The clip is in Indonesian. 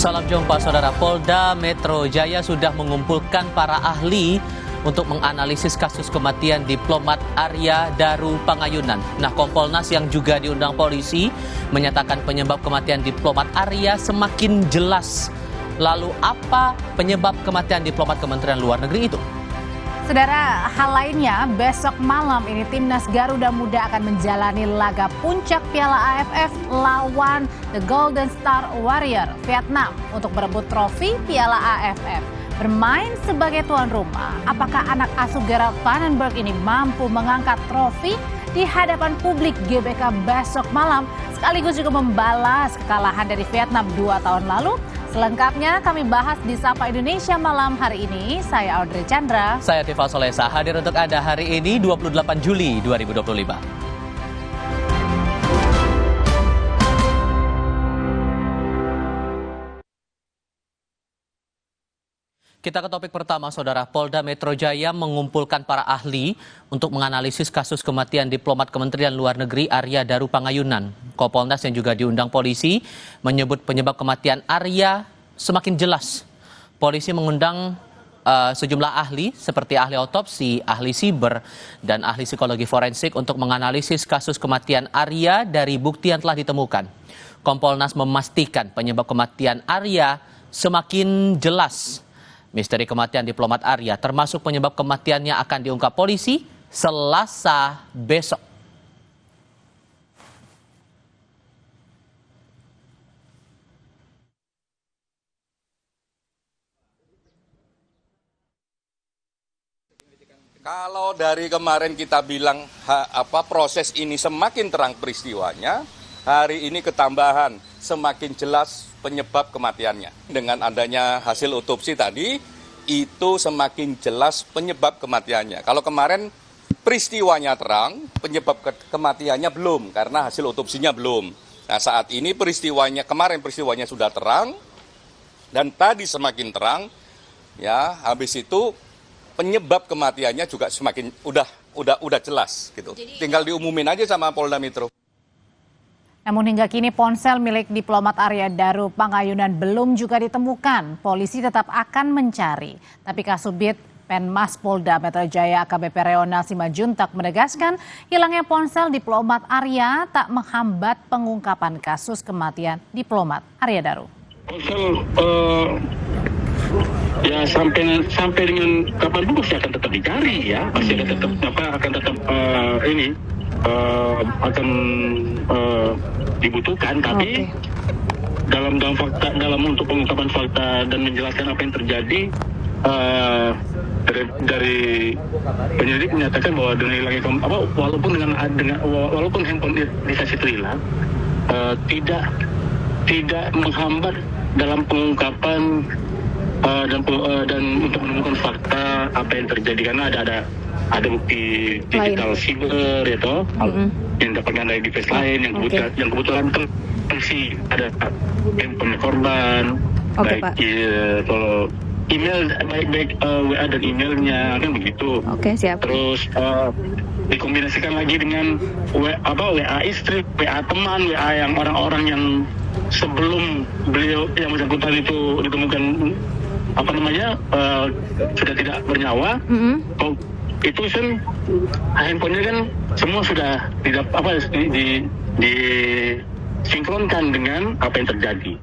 Salam jumpa saudara. Polda Metro Jaya sudah mengumpulkan para ahli untuk menganalisis kasus kematian diplomat Arya Daru Pangayunan. Nah, Kompolnas yang juga diundang polisi menyatakan penyebab kematian diplomat Arya semakin jelas. Lalu apa penyebab kematian diplomat Kementerian Luar Negeri itu? Saudara, hal lainnya, besok malam ini Timnas Garuda Muda akan menjalani laga puncak Piala AFF lawan The Golden Star Warrior Vietnam untuk berebut trofi Piala AFF. Bermain sebagai tuan rumah, apakah anak asuh Gerald Vandenberg ini mampu mengangkat trofi di hadapan publik GBK besok malam, sekaligus juga membalas kekalahan dari Vietnam 2 tahun lalu? Selengkapnya kami bahas di Sapa Indonesia malam hari ini. Saya Audrey Chandra. Saya Tifa Solesa, hadir untuk Anda hari ini 28 Juli 2025. Kita ke topik pertama, saudara. Polda Metro Jaya mengumpulkan para ahli untuk menganalisis kasus kematian diplomat Kementerian Luar Negeri Arya Daru Pangayunan. Kompolnas yang juga diundang polisi menyebut penyebab kematian Arya semakin jelas. Polisi mengundang sejumlah ahli seperti ahli otopsi, ahli siber, dan ahli psikologi forensik untuk menganalisis kasus kematian Arya dari bukti yang telah ditemukan. Kompolnas memastikan penyebab kematian Arya semakin jelas. Misteri kematian diplomat Arya termasuk penyebab kematiannya akan diungkap polisi Selasa besok. Kalau dari kemarin kita bilang proses ini semakin terang peristiwanya, hari ini ketambahan semakin jelas penyebab kematiannya. Dengan adanya hasil otopsi tadi, itu semakin jelas penyebab kematiannya. Kalau kemarin peristiwanya terang, penyebab kematiannya belum, karena hasil otopsinya belum. Nah, saat ini kemarin peristiwanya sudah terang, dan tadi semakin terang, ya, habis itu penyebab kematiannya juga semakin udah jelas gitu. Tinggal diumumin aja sama Polda Metro. Namun hingga kini ponsel milik diplomat Arya Daru Pangayunan belum juga ditemukan. Polisi tetap akan mencari. Tapi Kasubit Penmas Polda Metro Jaya AKBP Reonal Simajuntak menegaskan hilangnya ponsel diplomat Arya tak menghambat pengungkapan kasus kematian diplomat Arya Daru. Ponsel ya sampai dengan kapan pun masih akan tetap dicari ya, masih akan tetap dibutuhkan, tapi dalam untuk pengungkapan fakta dan menjelaskan apa yang terjadi, dari penyelidik menyatakan bahwa dengan hilangnya walaupun handphone di saksi itu hilang, tidak menghambat dalam pengungkapan dan untuk menemukan fakta apa yang terjadi, karena ada bukti digital siber ya toh, yang dapatkan dari device lain yang kebetulan terisi ada handphone korban, kalau email baik WA dan emailnya kan begitu. Oke, siap. Terus dikombinasikan lagi dengan WA istri, WA teman, WA yang orang-orang yang sebelum beliau yang bersangkutan itu ditemukan sudah tidak bernyawa. Itu kan handphonenya kan semua sudah disinkronkan dengan apa yang terjadi.